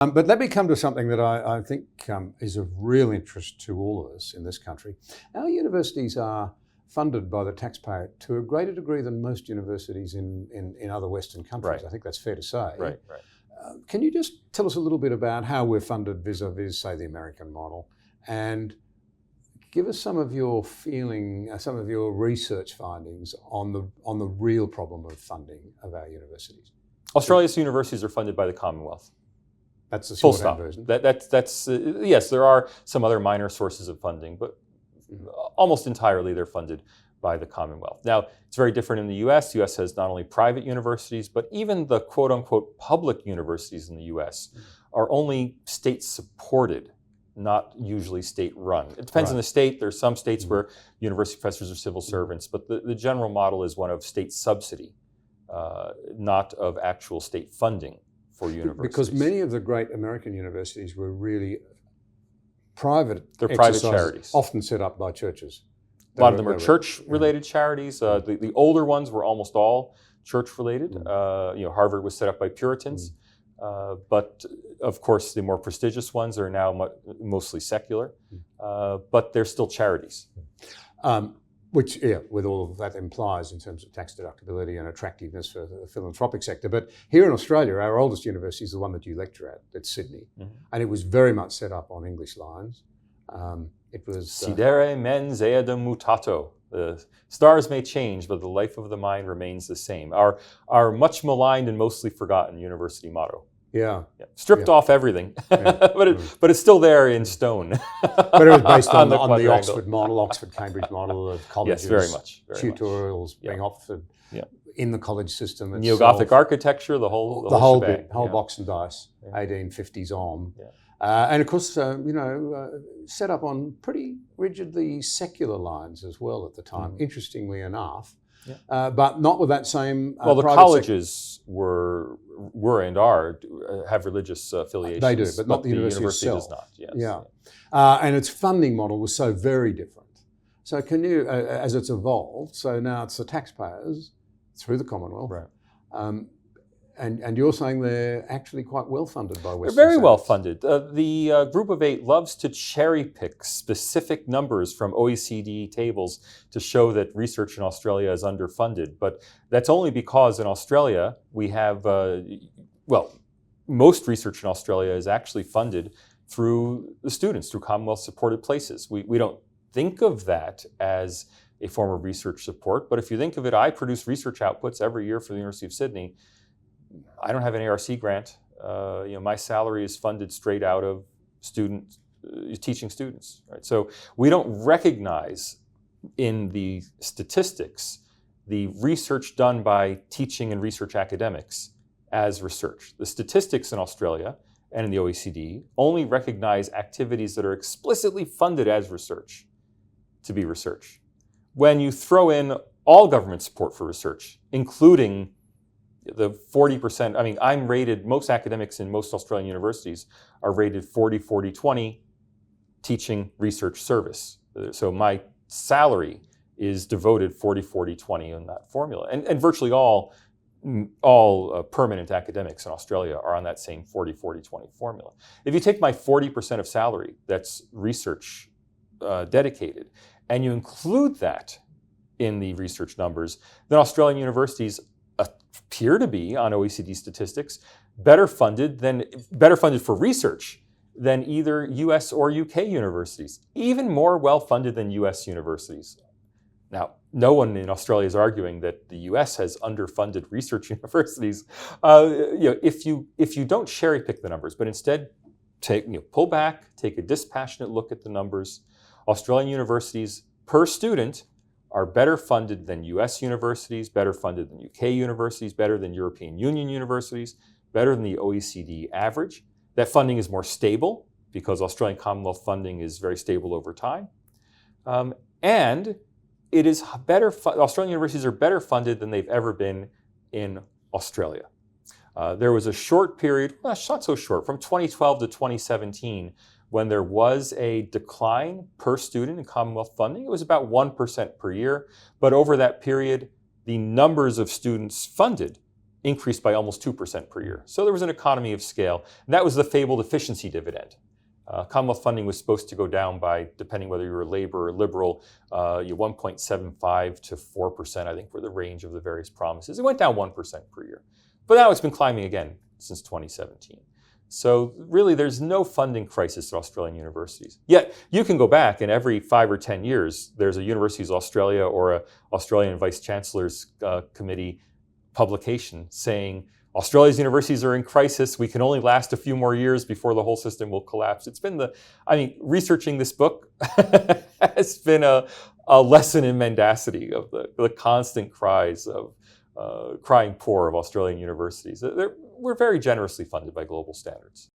But let me come to something that I think is of real interest to all of us in this country. Our universities are funded by the taxpayer to a greater degree than most universities in other Western countries. Right. I think that's fair to say. Right. Can you just tell us a little bit about how we're funded vis-a-vis, say, the American model, and give us some of your some of your research findings on the real problem of funding of our universities? Australia's universities are funded by the Commonwealth. That's the Full shorthand stop. version. That's yes, there are some other minor sources of funding, but almost entirely they're funded by the Commonwealth. Now, it's very different in the US. The US has not only private universities, but even the quote unquote public universities in the US are only state supported, not usually state run. It depends on the state. There's some states where university professors are civil servants, but the general model is one of state subsidy, not of actual state funding for universities. Because many of the great American universities were really private. They're private charities, often set up by churches. A lot of them are church-related charities. The older ones were almost all church-related. Harvard was set up by Puritans, but of course the more prestigious ones are now mostly secular, but they're still charities. Which, with all of that implies in terms of tax deductibility and attractiveness for the philanthropic sector. But here in Australia, our oldest university is the one that you lecture at. It's Sydney. And it was very much set up on English lines. It was... Sidere mens eadem mutato. The stars may change, but the life of the mind remains the same. Our much maligned and mostly forgotten university motto. Stripped off everything, but it's still there in stone. But it was based on the Oxford model, Oxford-Cambridge model of colleges. Yes, very much. Tutorials being offered in the college system itself. Neo-Gothic architecture, the whole box and dice, 1850s on. And of course, set up on pretty rigidly secular lines as well at the time, interestingly enough. But not with that same well, the colleges were and are have religious affiliations. They do, but not the university itself. Does not. Yes. And its funding model was so very different. So can you, as it's evolved, so now it's the taxpayers through the Commonwealth, and you're saying they're actually quite well funded by Western. They're very well funded. The Group of Eight loves to cherry pick specific numbers from OECD tables to show that research in Australia is underfunded. But that's only because in Australia we have, most research in Australia is actually funded through the students, through Commonwealth supported places. We don't think of that as a form of research support, but if you think of it, I produce research outputs every year for the University of Sydney. I don't have an ARC grant. My salary is funded straight out of teaching students. Right? So we don't recognize in the statistics the research done by teaching and research academics as research. The statistics in Australia and in the OECD only recognize activities that are explicitly funded as research to be research. When you throw in all government support for research, including the 40%, most academics in most Australian universities are rated 40-40-20 teaching research service. So my salary is devoted 40-40-20 in that formula. And virtually all permanent academics in Australia are on that same 40-40-20 formula. If you take my 40% of salary that's research dedicated, and you include that in the research numbers, then Australian universities appear to be, on OECD statistics, better funded for research than either US or UK universities, even more well-funded than US universities. Now, no one in Australia is arguing that the US has underfunded research universities. If you don't cherry pick the numbers, but instead pull back, take a dispassionate look at the numbers, Australian universities per student are better funded than US universities, better funded than UK universities, better than European Union universities, better than the OECD average. That funding is more stable because Australian Commonwealth funding is very stable over time. And it is better. Australian universities are better funded than they've ever been in Australia. There was a short period, not so short, from 2012 to 2017, when there was a decline per student in Commonwealth funding. It was about 1% per year. But over that period, the numbers of students funded increased by almost 2% per year. So there was an economy of scale. And that was the fabled efficiency dividend. Commonwealth funding was supposed to go down by, depending whether you were Labor or Liberal, 1.75 to 4%, I think, were the range of the various promises. It went down 1% per year. But now it's been climbing again since 2017. So really, there's no funding crisis at Australian universities. Yet, you can go back, and every 5 or 10 years, there's a Universities of Australia or a Australian Vice Chancellor's Committee publication saying, Australia's universities are in crisis. We can only last a few more years before the whole system will collapse. It's been researching this book has been a lesson in mendacity of the constant cries of crying poor of Australian universities. We're very generously funded by global standards.